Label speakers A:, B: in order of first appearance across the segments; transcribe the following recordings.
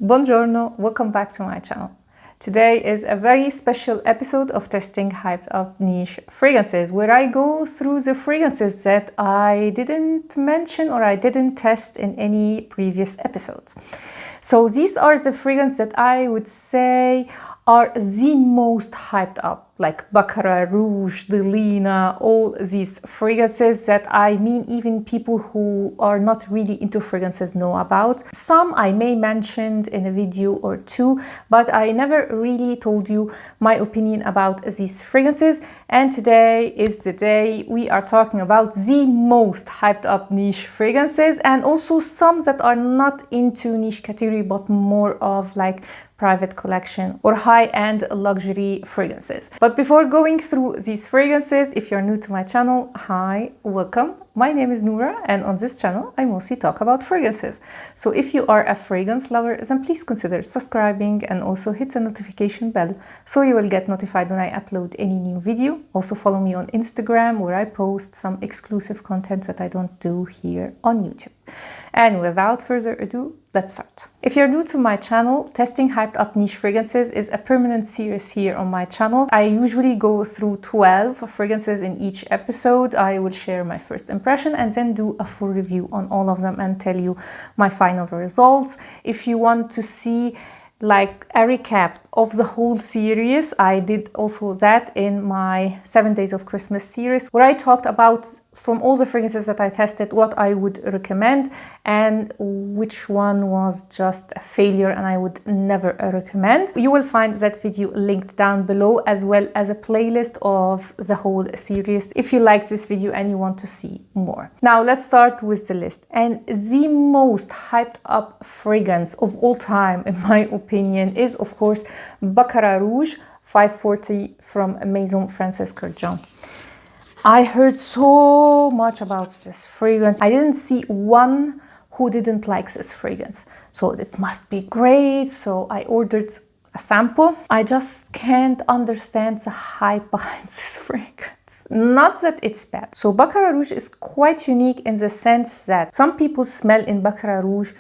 A: Buongiorno, welcome back to my channel. Today is a very special episode of testing hyped up niche fragrances where I go through the fragrances that I didn't mention or I didn't test in any previous episodes. So these are the fragrances that I would say are the most hyped up, like Baccarat Rouge, Delina, all these fragrances that even people who are not really into fragrances know about. Some I may mention in a video or two, but I never really told you my opinion about these fragrances. And today is the day we are talking about the most hyped up niche fragrances, and also some that are not into niche category, but more of like private collection or high-end luxury fragrances. But before going through these fragrances, if you're new to my channel, hi, welcome. My name is Noura, and on this channel I mostly talk about fragrances. So if you are a fragrance lover, then please consider subscribing and also hit the notification bell so you will get notified when I upload any new video. Also follow me on Instagram, where I post some exclusive content that I don't do here on YouTube. And without further ado, let's start. If you're new to my channel, testing hyped up niche fragrances is a permanent series here on my channel. I usually go through 12 fragrances in each episode. I will share my first impression and then do a full review on all of them and tell you my final results. If you want to see like a recap of the whole series, I did also that in my 7 Days of Christmas series, where I talked about from all the fragrances that I tested what I would recommend and which one was just a failure and I would never recommend. You will find that video linked down below, as well as a playlist of the whole series if you like this video and you want to see more. Now let's start with the list. And the most hyped up fragrance of all time, in my opinion, is of course Baccarat Rouge 540 from Maison Kurkdjian. I heard so much about this fragrance. I didn't see one who didn't like this fragrance. So it must be great. So I ordered a sample. I just can't understand the hype behind this fragrance. Not that it's bad. So Baccarat Rouge is quite unique in the sense that some people smell in Baccarat Rouge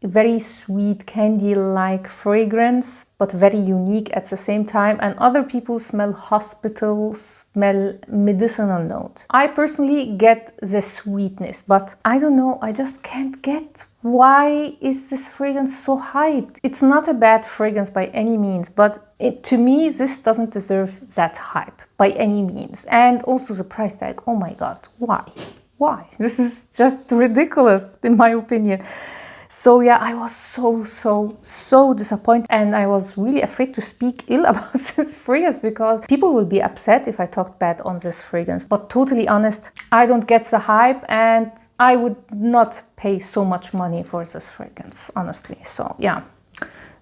A: very sweet candy-like fragrance, but very unique at the same time, and other people smell hospital, smell medicinal note. I personally get the sweetness, but I don't know, I just can't get why is this fragrance so hyped. It's not a bad fragrance by any means, but to me this doesn't deserve that hype by any means. And also the price tag, oh my god, why? This is just ridiculous in my opinion. So yeah, I was so disappointed, and I was really afraid to speak ill about this fragrance because people will be upset if I talked bad on this fragrance. But totally honest, I don't get the hype and I would not pay so much money for this fragrance, honestly. So yeah,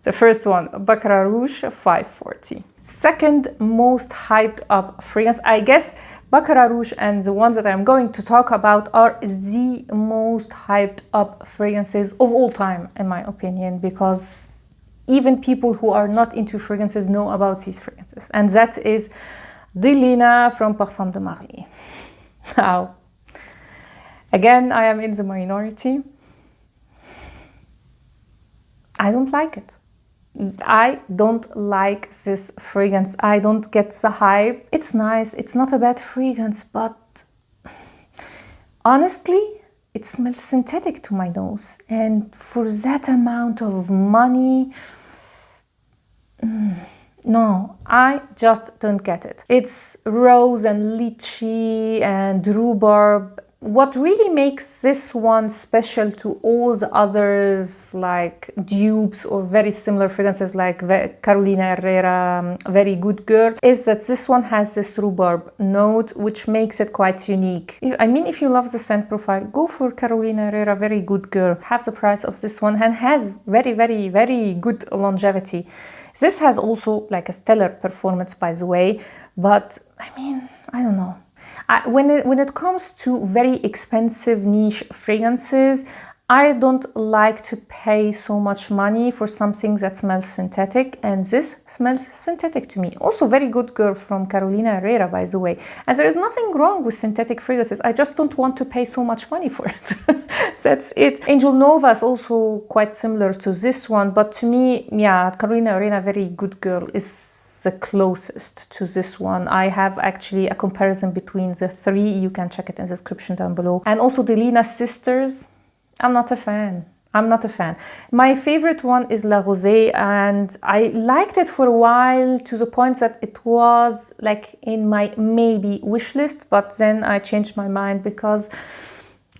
A: the first one, Baccarat Rouge 540. Second most hyped up fragrance, I guess Baccarat Rouge and the ones that I'm going to talk about are the most hyped up fragrances of all time, in my opinion, because even people who are not into fragrances know about these fragrances. And that is Delina from Parfums de Marly. Now, again, I am in the minority. I don't like it. I don't like this fragrance. I don't get the hype. It's nice. It's not a bad fragrance, but honestly, it smells synthetic to my nose. And for that amount of money, no, I just don't get it. It's rose and lychee and rhubarb. What really makes this one special to all the others, like Dupes or very similar fragrances like Carolina Herrera, Very Good Girl, is that this one has this rhubarb note, which makes it quite unique. If you love the scent profile, go for Carolina Herrera, Very Good Girl. Half the price of this one and has very good longevity. This has also like a stellar performance, by the way, but I don't know. When it comes to very expensive niche fragrances, I don't like to pay so much money for something that smells synthetic, and this smells synthetic to me. Also very good girl from Carolina Herrera, by the way. And there is nothing wrong with synthetic fragrances. I just don't want to pay so much money for it. That's it. Angel Nova is also quite similar to this one, but to me, yeah, Carolina Herrera, very good girl, is the closest to this one. I have actually a comparison between the three. You can check it in the description down below. And also Delina Sisters. I'm not a fan. I'm not a fan. My favorite one is La Rosée, and I liked it for a while to the point that it was like in my maybe wish list, but then I changed my mind because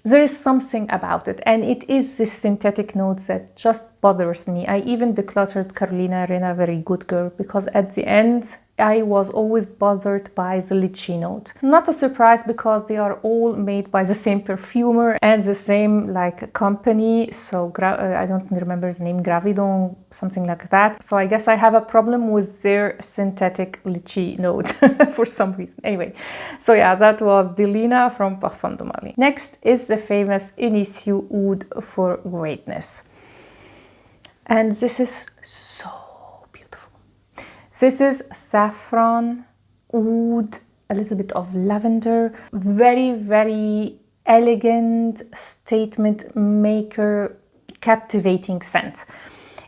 A: there is something about it, and it is this synthetic note that just bothers me. I even decluttered Carolina Herrera, very good girl, because at the end I was always bothered by the lychee note. Not a surprise because they are all made by the same perfumer and the same like company. So I don't remember the name, Gravidon, something like that. So I guess I have a problem with their synthetic lychee note for some reason. Anyway, so yeah, that was Delina from Parfums de Mali. Next is the famous Initio Oud For Greatness. And this is so beautiful. This is saffron, oud, a little bit of lavender, very, very elegant statement maker, captivating scent.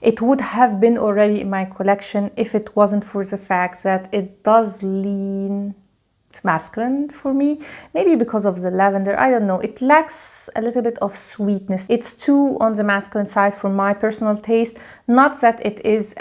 A: It would have been already in my collection if it wasn't for the fact that it does lean masculine for me, maybe because of the lavender, I don't know. It lacks a little bit of sweetness. It's too on the masculine side for my personal taste. Not that it is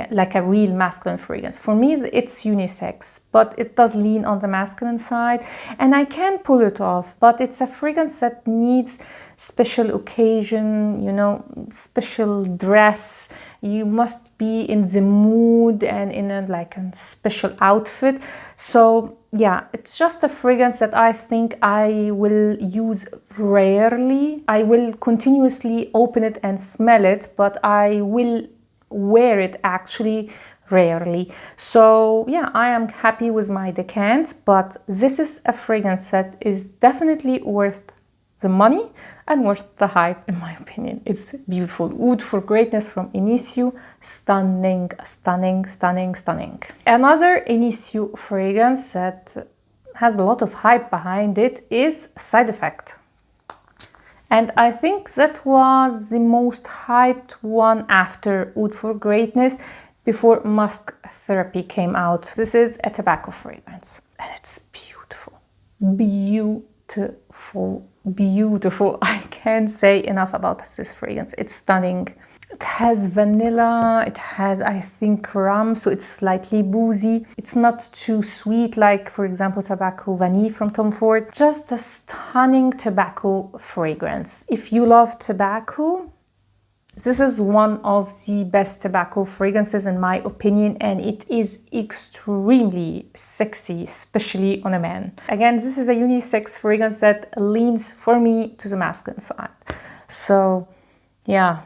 A: like a real masculine fragrance. For me, it's unisex, but it does lean on the masculine side, and I can pull it off, but it's a fragrance that needs special occasion, you know, special dress. You must be in the mood and in a special outfit. So yeah, it's just a fragrance that I think I will use rarely. I will continuously open it and smell it, but I will wear it actually rarely. So yeah, I am happy with my decant, but this is a fragrance that is definitely worth the money and worth the hype, in my opinion. It's beautiful. Oud For Greatness from Initio. Stunning, stunning, stunning, stunning. Another Initio fragrance that has a lot of hype behind it is Side Effect. And I think that was the most hyped one after Oud For Greatness, before Musk Therapy came out. This is a tobacco fragrance, and it's beautiful. Beautiful, beautiful. I can't say enough about this fragrance. It's stunning. It has vanilla, it has, I think, rum, so it's slightly boozy. It's not too sweet like, for example, Tobacco Vanille from Tom Ford. Just a stunning tobacco fragrance. If you love tobacco, this is one of the best tobacco fragrances in my opinion, and it is extremely sexy, especially on a man. Again, this is a unisex fragrance that leans for me to the masculine side. So yeah,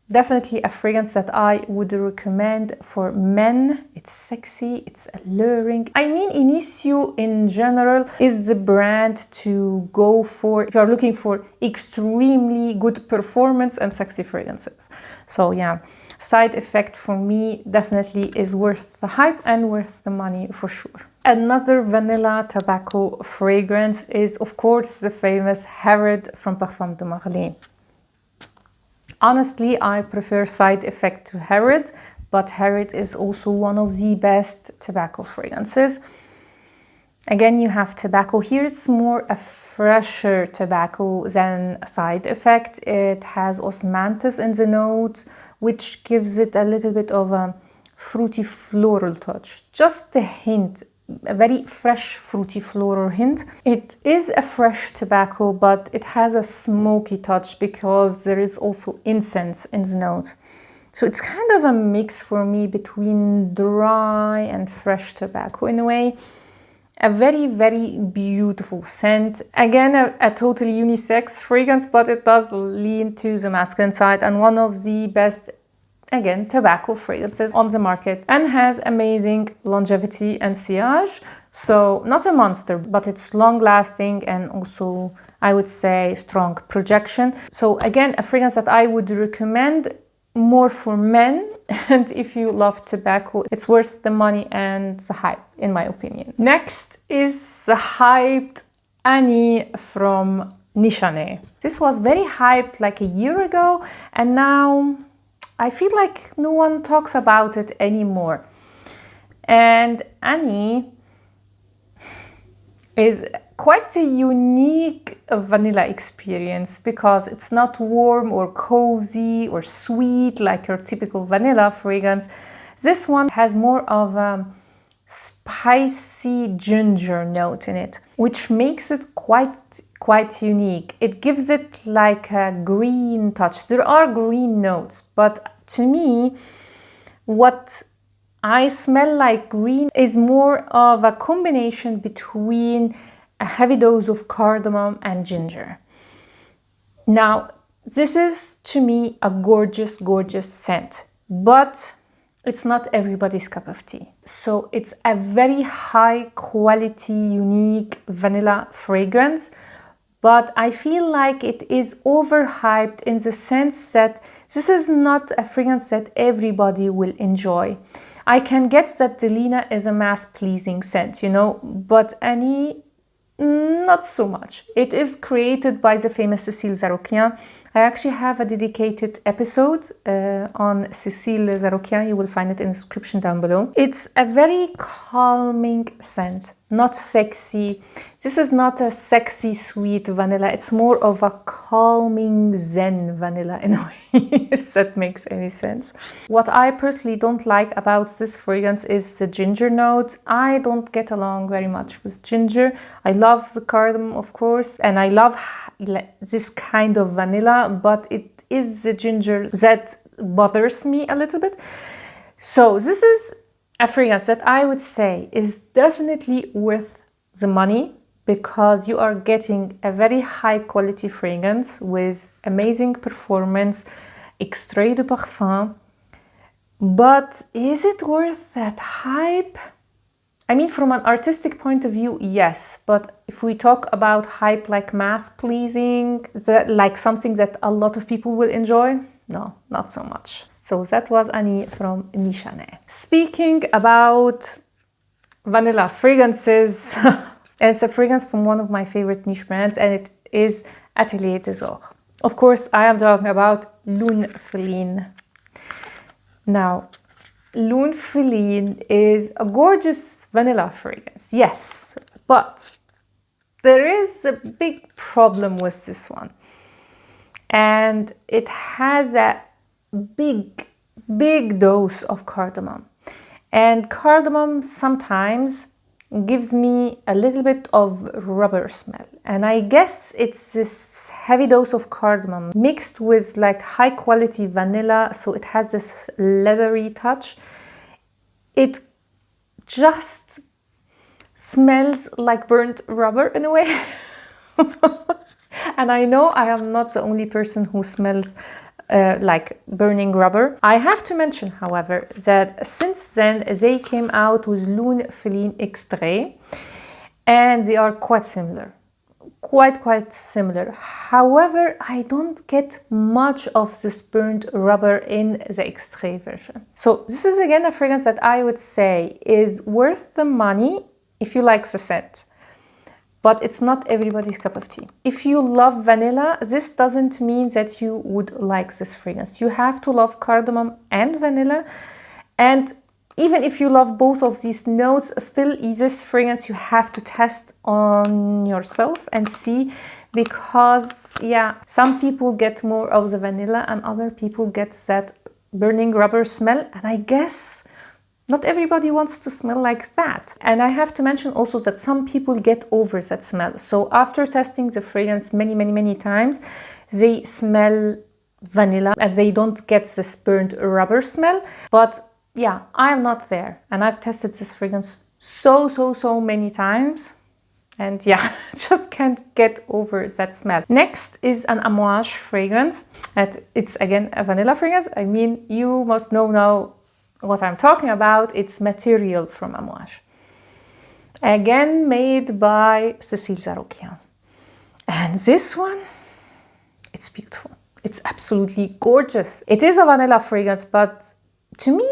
A: definitely a fragrance that I would recommend for men. It's sexy, it's alluring. I mean, Initio in general is the brand to go for if you're looking for extremely good performance and sexy fragrances. So yeah, Side Effect for me definitely is worth the hype and worth the money for sure. Another vanilla tobacco fragrance is, of course, the famous Herod from Parfums de Marly. Honestly, I prefer Side Effect to Herod, but Herod is also one of the best tobacco fragrances. Again, you have tobacco here. It's more a fresher tobacco than Side Effect. It has osmanthus in the notes, which gives it a little bit of a fruity floral touch. Just a hint. A very fresh fruity floral hint. It is a fresh tobacco, but it has a smoky touch because there is also incense in the note. So it's kind of a mix for me between dry and fresh tobacco in a way. A very, very beautiful scent. Again, a totally unisex fragrance, but it does lean to the masculine side, and one of the best, again, tobacco fragrances on the market, and has amazing longevity and sillage. So not a monster, but it's long lasting and also, I would say, strong projection. So again, a fragrance that I would recommend more for men. And if you love tobacco, it's worth the money and the hype, in my opinion. Next is the hyped Annie from Nishane. This was very hyped like a year ago, and now I feel like no one talks about it anymore. And Annie is quite a unique vanilla experience because it's not warm or cozy or sweet like your typical vanilla fragrance. This one has more of a spicy ginger note in it, which makes it quite unique. It gives it like a green touch. There are green notes, but to me, what I smell like green is more of a combination between a heavy dose of cardamom and ginger. Now, this is to me a gorgeous, gorgeous scent, but it's not everybody's cup of tea. So it's a very high quality, unique vanilla fragrance, but I feel like it is overhyped in the sense that this is not a fragrance that everybody will enjoy. I can get that Delina is a mass-pleasing scent, you know, but Annie, not so much. It is created by the famous Cecile Zarokian. I actually have a dedicated episode on Cecile Zarokian. You will find it in the description down below. It's a very calming scent, not sexy. This is not a sexy, sweet vanilla. It's more of a calming zen vanilla in a way, if that makes any sense. What I personally don't like about this fragrance is the ginger note. I don't get along very much with ginger. I love the cardamom, of course, and I love this kind of vanilla, but it is the ginger that bothers me a little bit. So this is a fragrance that I would say is definitely worth the money because you are getting a very high quality fragrance with amazing performance, extrait de parfum. But is it worth that hype? I mean, from an artistic point of view, yes. But if we talk about hype like mass-pleasing, like something that a lot of people will enjoy, no, not so much. So that was Annie from Nishane. Speaking about vanilla fragrances, it's a fragrance from one of my favorite niche brands, and it is Atelier des Ors. Of course, I am talking about Lune Feline. Now, Lune Feline is a gorgeous vanilla fragrance, yes, but there is a big problem with this one, and it has a big dose of cardamom, and cardamom sometimes gives me a little bit of rubber smell, and I guess it's this heavy dose of cardamom mixed with like high quality vanilla, so it has this leathery touch. It just smells like burnt rubber in a way. And I know I am not the only person who smells like burning rubber. I have to mention, however, that since then they came out with Lune Feline Extrait, and they are quite similar. Quite similar. However, I don't get much of this burnt rubber in the Extrait version. So this is again a fragrance that I would say is worth the money if you like the scent. But it's not everybody's cup of tea. If you love vanilla, this doesn't mean that you would like this fragrance. You have to love cardamom and vanilla. And even if you love both of these notes, still this fragrance you have to test on yourself and see, because yeah, some people get more of the vanilla and other people get that burning rubber smell, and I guess not everybody wants to smell like that. And I have to mention also that some people get over that smell. So after testing the fragrance many times, they smell vanilla and they don't get this burnt rubber smell. But yeah, I'm not there, and I've tested this fragrance so many times, and yeah, just can't get over that smell. Next is an Amouage fragrance, and it's again a vanilla fragrance. I mean, you must know now what I'm talking about. It's Material from Amouage. Again made by Cecile Zarokian. And this one, it's beautiful. It's absolutely gorgeous. It is a vanilla fragrance, but to me,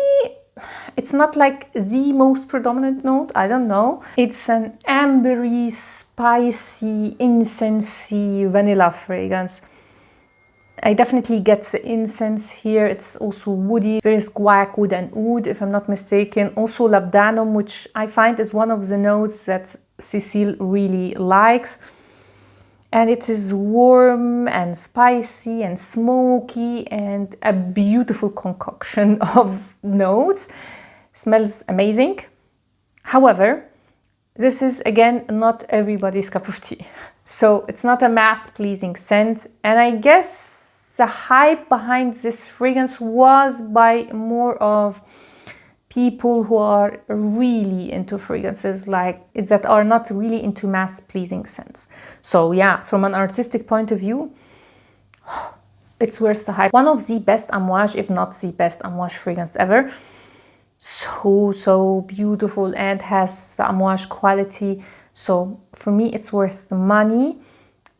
A: it's not like the most predominant note. I don't know. It's an ambery, spicy, incensey vanilla fragrance. I definitely get the incense here. It's also woody. There is guaiac wood and oud, if I'm not mistaken. Also labdanum, which I find is one of the notes that Cecile really likes. And it is warm and spicy and smoky and a beautiful concoction of notes. Smells amazing. However, this is again not everybody's cup of tea. So it's not a mass-pleasing scent. And I guess the hype behind this fragrance was by more of people who are really into fragrances like that are not really into mass-pleasing scents. So yeah, from an artistic point of view, it's worth the hype. One of the best amouage, if not the best amouage fragrance ever. So beautiful and has the amouage quality. So for me, it's worth the money,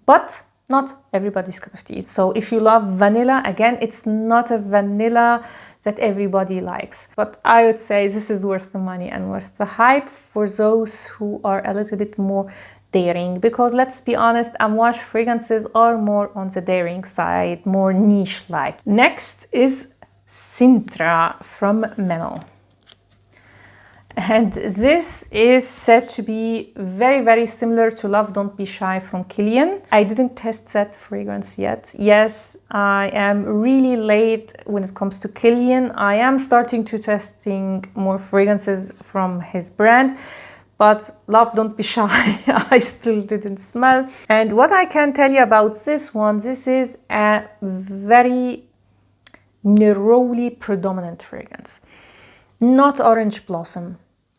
A: but not everybody's cup of tea. So if you love vanilla, again, it's not a vanilla that everybody likes. But I would say this is worth the money and worth the hype for those who are a little bit more daring. Because let's be honest, amouage fragrances are more on the daring side, more niche-like. Next is Sintra from Memo. And this is said to be very, very similar to Love Don't Be Shy from Kurkdjian. I didn't test that fragrance yet. Yes, I am really late when it comes to Kurkdjian. I am starting to testing more fragrances from his brand, but Love Don't Be Shy, I still didn't smell. And what I can tell you about this one, this is a very neroli predominant fragrance. Not orange blossom.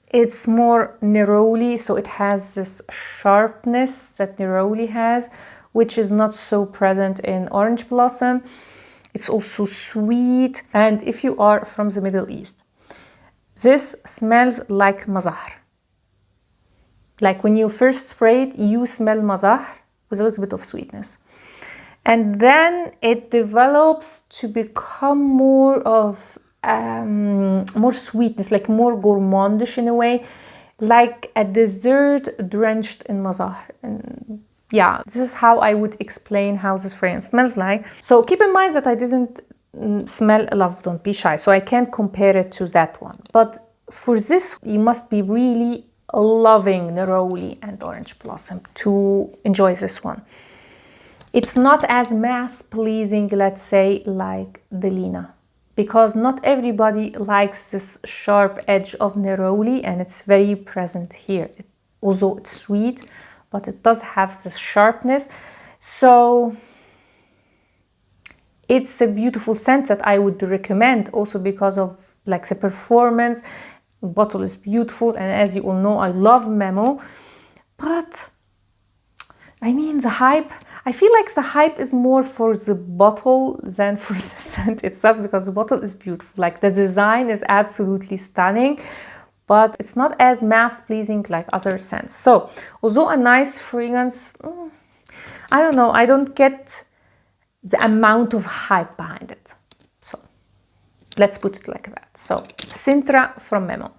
A: It's more neroli, so it has this sharpness that neroli has, which is not so present in orange blossom. It's also sweet, and if you are from the Middle East, this smells like mazahar. Like when you first spray it, you smell mazahar with a little bit of sweetness. And then it develops to become more of more sweetness, like more gourmandish in a way, like a dessert drenched in mazahar. And yeah, this is how I would explain how this fragrance smells like. So keep in mind that I didn't smell Love Don't Be Shy, so I can't compare it to that one. But for this, you must be really loving neroli and orange blossom to enjoy this one. It's not as mass-pleasing, let's say, like Delina, because not everybody likes this sharp edge of neroli, and it's very present here. Although it's sweet, but it does have this sharpness. So it's a beautiful scent that I would recommend also because of like the performance. The bottle is beautiful, and as you all know, I love Memo. But I mean, the hype, I feel like the hype is more for the bottle than for the scent itself, because the bottle is beautiful. Like the design is absolutely stunning, but it's not as mass-pleasing like other scents. So, although a nice fragrance, I don't know, I don't get the amount of hype behind it. So, let's put it like that. So, Sintra from Memo.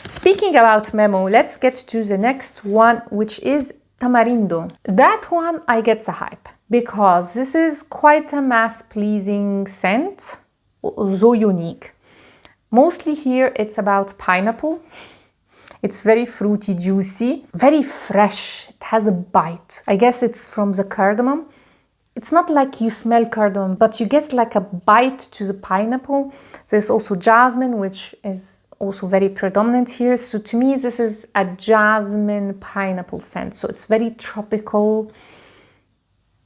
A: Speaking about Memo, let's get to the next one, which is Tamarindo. That one I get the hype because this is quite a mass-pleasing scent, although unique. Mostly here it's about pineapple. It's very fruity, juicy, very fresh. It has a bite. I guess it's from the cardamom. It's not like you smell cardamom, but you get like a bite to the pineapple. There's also jasmine, which is also very predominant here. So to me, this is a jasmine pineapple scent. So it's very tropical,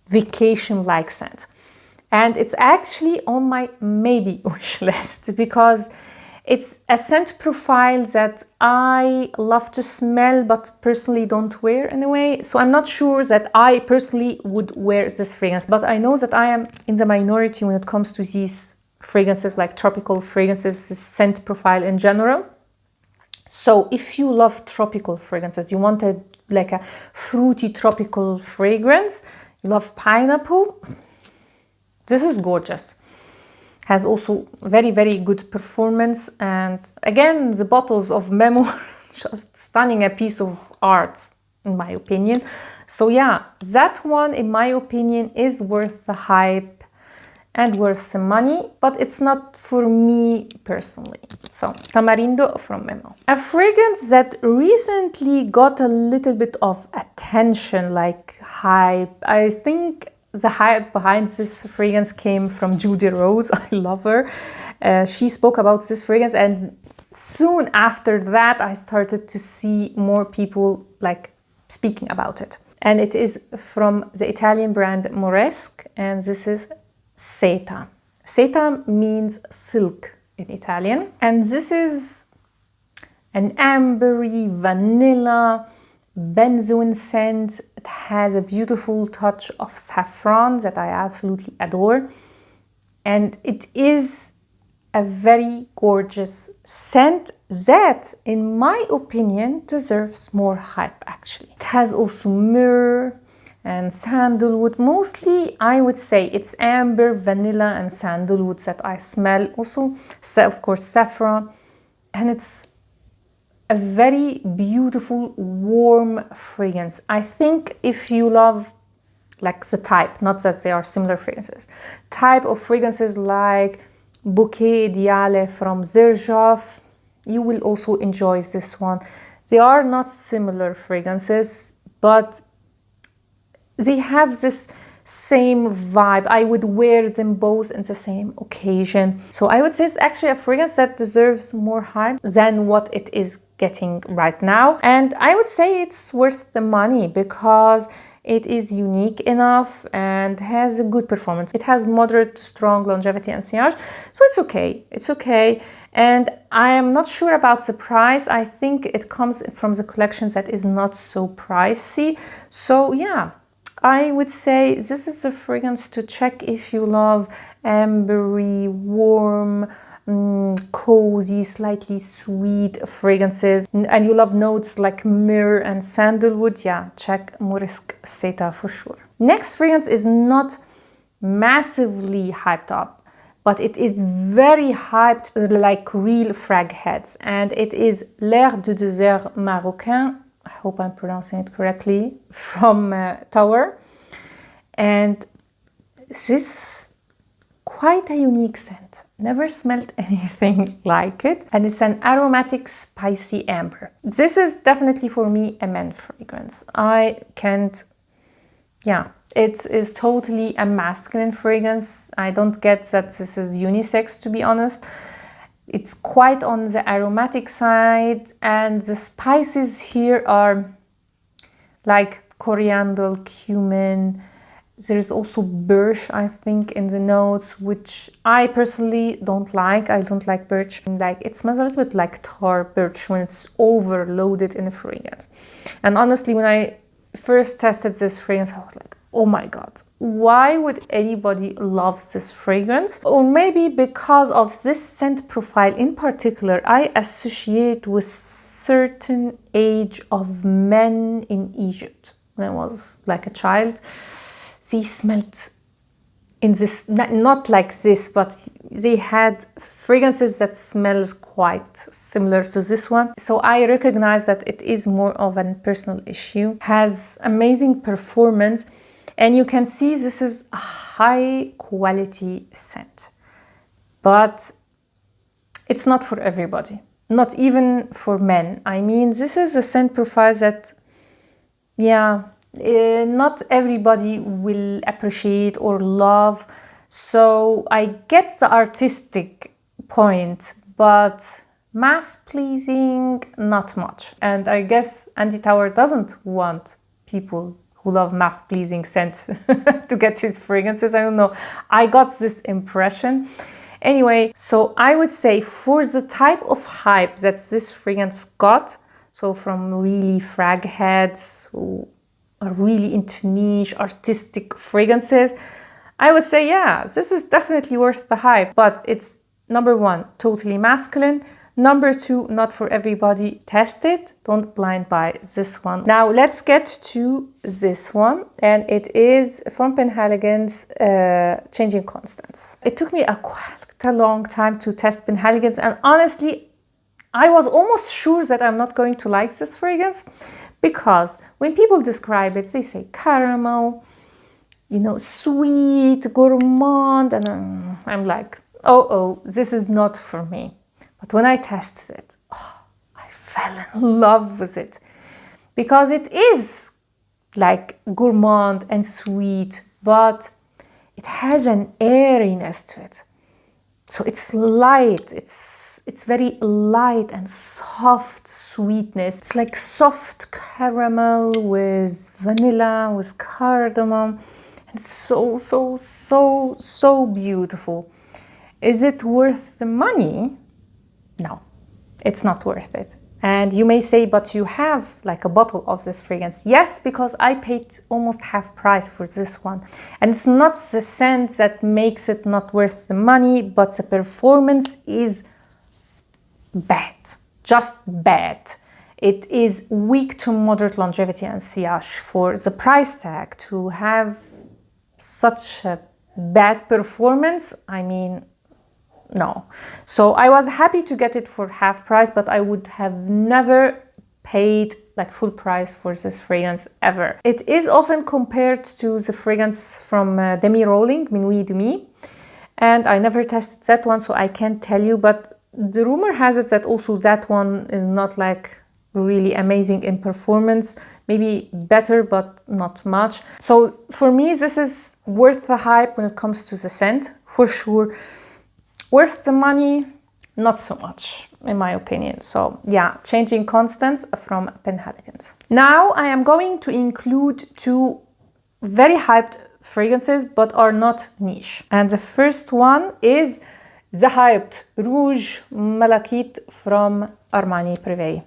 A: vacation-like scent. And it's actually on my maybe wish list because it's a scent profile that I love to smell, but personally don't wear in a way. So I'm not sure that I personally would wear this fragrance, but I know that I am in the minority when it comes to these fragrances, like tropical fragrances, this scent profile in general. So if you love tropical fragrances, you wanted like a fruity tropical fragrance, you love pineapple, this is gorgeous. Has also very, very good performance. And again, the bottles of Memo just stunning, a piece of art, in my opinion. So yeah, that one, in my opinion, is worth the hype and worth the money, but it's not for me personally. So, Tamarindo from Memo. A fragrance that recently got a little bit of attention, like hype. I think the hype behind this fragrance came from Judy Rose. I love her. She spoke about this fragrance, and soon after that, I started to see more people like speaking about it. And it is from the Italian brand Moresque, and this is Seta. Seta means silk in Italian. And this is an ambery, vanilla, benzoin scent. It has a beautiful touch of saffron that I absolutely adore. And it is a very gorgeous scent that, in my opinion, deserves more hype actually. It has also myrrh and sandalwood. Mostly, I would say it's amber, vanilla, and sandalwood that I smell. Also, of course, saffron. And it's a very beautiful, warm fragrance. I think if you love like the type, not that they are similar fragrances, type of fragrances like Bouquet Ideale from Xerjoff, you will also enjoy this one. They are not similar fragrances, but they have this same vibe. I would wear them both in the same occasion. So I would say it's actually a fragrance that deserves more hype than what it is getting right now. And I would say it's worth the money because it is unique enough and has a good performance. It has moderate to strong longevity and sillage, so it's okay. It's okay. And I am not sure about the price. I think it comes from the collection that is not so pricey. So yeah, I would say this is a fragrance to check if you love ambery, warm, cozy, slightly sweet fragrances, and you love notes like myrrh and sandalwood. Yeah, check Moresque Seta for sure. Next fragrance is not massively hyped up, but it is very hyped like real frag heads, and it is L'Air du Désert Marocain. I hope I'm pronouncing it correctly, from Tower. And this quite a unique scent. Never smelled anything like it. And it's an aromatic, spicy amber. This is definitely for me a men fragrance. I can't, yeah, it is totally a masculine fragrance. I don't get that this is unisex, to be honest. It's quite on the aromatic side, and the spices here are like coriander, cumin. There's also birch, I think, in the notes, which I personally don't like. I don't like birch. Like, it smells a little bit like tar birch when it's overloaded in a fragrance. And honestly, when I first tested this fragrance, I was like, oh my God, why would anybody love this fragrance? Or maybe because of this scent profile in particular, I associate with certain age of men in Egypt. When I was like a child, they smelled in this, not like this, but they had fragrances that smells quite similar to this one. So I recognize that it is more of a personal issue. Has amazing performance, and you can see this is a high quality scent. But it's not for everybody, not even for men. I mean, this is a scent profile that, yeah, not everybody will appreciate or love. So I get the artistic point, but mass pleasing, not much. And I guess Andy Tower doesn't want people who love mass pleasing scent to get his fragrances. I don't know. I got this impression. Anyway, so I would say for the type of hype that this fragrance got, so from really frag heads who are really into niche artistic fragrances, I would say, yeah, this is definitely worth the hype. But it's, number one, totally masculine. Number 2, not for everybody. Test it. Don't blind buy this one. Now let's get to this one. And it is from Penhaligon's Changing Constance. It took me quite a long time to test Penhaligon's. And honestly, I was almost sure that I'm not going to like this fragrance. Because when people describe it, they say caramel, you know, sweet, gourmand. And I'm like, oh, this is not for me. But when I tested it, I fell in love with it. Because it is like gourmand and sweet, but it has an airiness to it. So it's light, it's very light and soft sweetness. It's like soft caramel with vanilla, with cardamom. And it's so beautiful. Is it worth the money? No, it's not worth it. And you may say, but you have like a bottle of this fragrance. Yes, because I paid almost half price for this one. And it's not the scent that makes it not worth the money, but the performance is bad, just bad. It is weak to moderate longevity and sillage. For the price tag to have such a bad performance, I mean, no. So I was happy to get it for half price, but I would have never paid like full price for this fragrance ever. It is often compared to the fragrance from Demi Rolling, Minuit Demi, and I never tested that one, so I can't tell you, but the rumor has it that also that one is not like really amazing in performance, maybe better, but not much. So for me, this is worth the hype when it comes to the scent, for sure. Worth the money, not so much, in my opinion. So yeah, Changing Constance from Penhaligon's. Now I am going to include 2 very hyped fragrances, but are not niche. And the first one is the hyped Rouge Malachite from Armani Prive.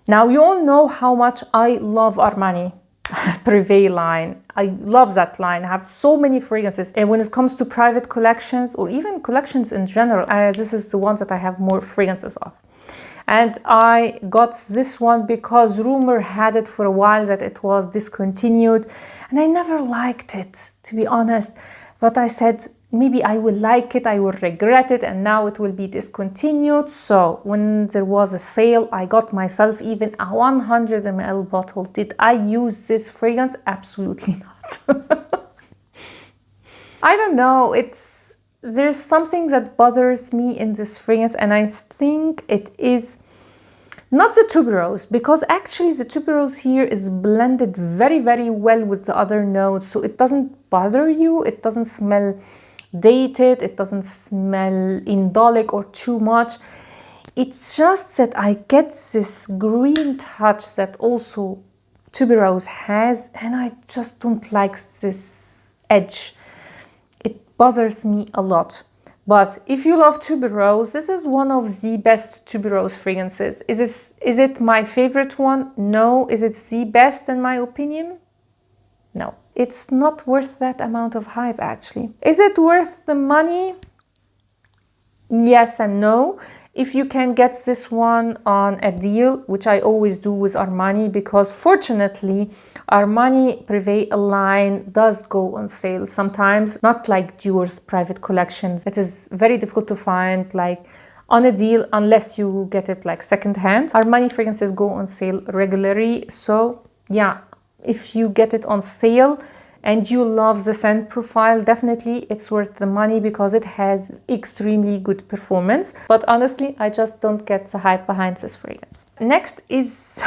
A: Now you all know how much I love Armani Prive line. I love that line. I have so many fragrances. And when it comes to private collections or even collections in general, this is the ones that I have more fragrances of. And I got this one because rumor had it for a while that it was discontinued. And I never liked it, to be honest. But I said, maybe I will like it, I will regret it, and now it will be discontinued. So when there was a sale, I got myself even a 100 ml bottle. Did I use this fragrance? Absolutely not. I don't know, there's something that bothers me in this fragrance, and I think it is not the tuberose, because actually the tuberose here is blended very, very well with the other notes, so it doesn't bother you, it doesn't smell dated, it doesn't smell indolic or too much. It's just that I get this green touch that also tuberose has, and I just don't like this edge. It bothers me a lot. But if you love tuberose, this is one of the best tuberose fragrances. Is it my favorite one? No. Is it the best in my opinion? No. It's not worth that amount of hype, actually. Is it worth the money? Yes and no. If you can get this one on a deal, which I always do with Armani, because fortunately, Armani Prive line does go on sale sometimes, not like Dior's private collections. It is very difficult to find like on a deal unless you get it like secondhand. Armani fragrances go on sale regularly, so yeah, if you get it on sale and you love the scent profile, definitely it's worth the money because it has extremely good performance. But honestly, I just don't get the hype behind this fragrance. Next is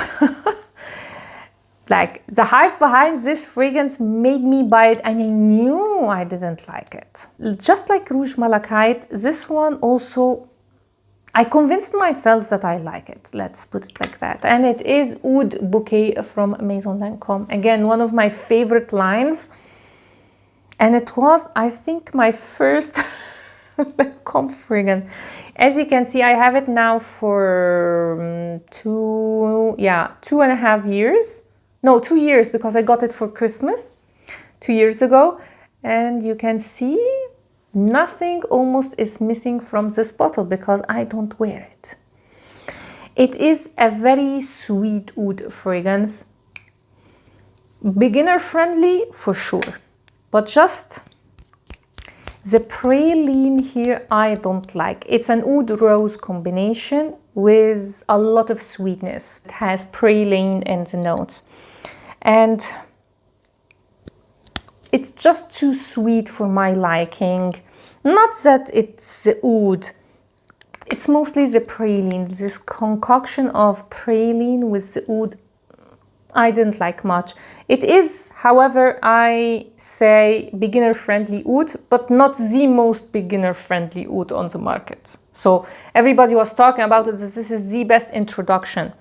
A: like the hype behind this fragrance made me buy it, and I knew I didn't like it. Just like Rouge Malachite, this one also, I convinced myself that I like it, let's put it like that. And it is Oud Bouquet from Maison. Again, one of my favorite lines. And it was, I think, my first Lancôme fragrance. As you can see, I have it now for 2.5 years. No, 2 years, because I got it for Christmas 2 years ago. And you can see Nothing almost is missing from this bottle because I don't wear it. It is a very sweet oud fragrance. Beginner friendly for sure, but just the praline here I don't like. It's an oud rose combination with a lot of sweetness. It has praline in the notes, and it's just too sweet for my liking. Not that it's the oud, it's mostly the praline, this concoction of praline with the oud. I didn't like much. It is, however, I say beginner-friendly oud, but not the most beginner-friendly oud on the market. So everybody was talking about it, that this is the best introduction.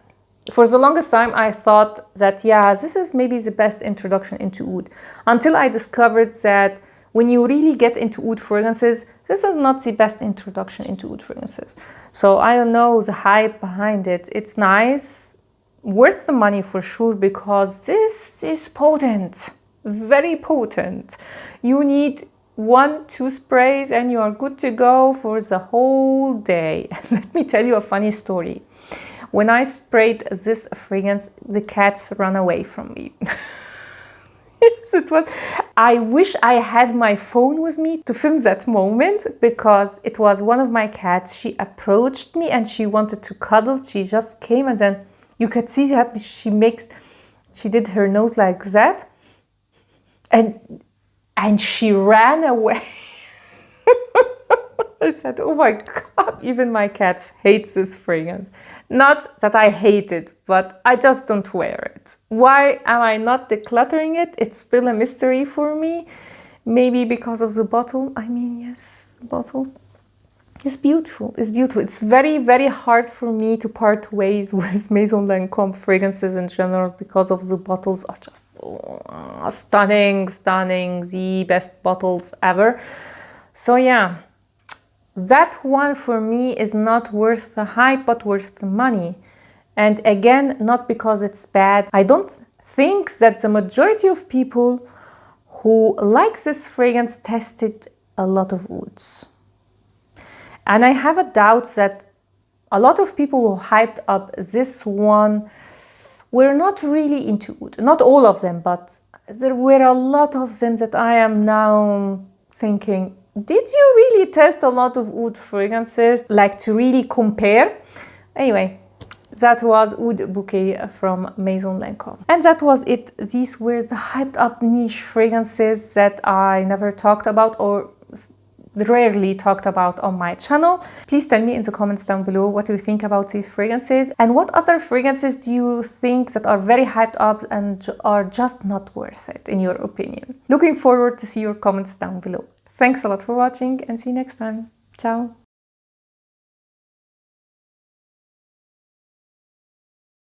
A: For the longest time, I thought that, yeah, this is maybe the best introduction into oud, until I discovered that when you really get into oud fragrances, this is not the best introduction into oud fragrances. So I don't know the hype behind it. It's nice, worth the money for sure, because this is potent, very potent. You need 1-2 sprays and you are good to go for the whole day. Let me tell you a funny story. When I sprayed this fragrance, the cats ran away from me. Yes, it was. I wish I had my phone with me to film that moment, because it was one of my cats. She approached me and she wanted to cuddle. She just came, and then you could see that she did her nose like that, and she ran away. I said, oh my God, even my cats hate this fragrance. Not that I hate it, but I just don't wear it. Why am I not decluttering it? It's still a mystery for me. Maybe because of the bottle. I mean, yes, the bottle. It's beautiful. It's beautiful. It's very, very hard for me to part ways with Maison fragrances in general, because of the bottles are just stunning, the best bottles ever. So yeah, that one for me is not worth the hype, but worth the money. And again, not because it's bad. I don't think that the majority of people who like this fragrance tested a lot of ouds. And I have a doubt that a lot of people who hyped up this one were not really into oud. Not all of them, but there were a lot of them that I am now thinking, did you really test a lot of oud fragrances, like to really compare? Anyway, that was Oud Bouquet from Maison. And that was it. These were the hyped up niche fragrances that I never talked about, or rarely talked about on my channel. Please tell me in the comments down below what you think about these fragrances, and what other fragrances do you think that are very hyped up and are just not worth it in your opinion. Looking forward to see your comments down below. Thanks a lot for watching, and see you next time. Ciao!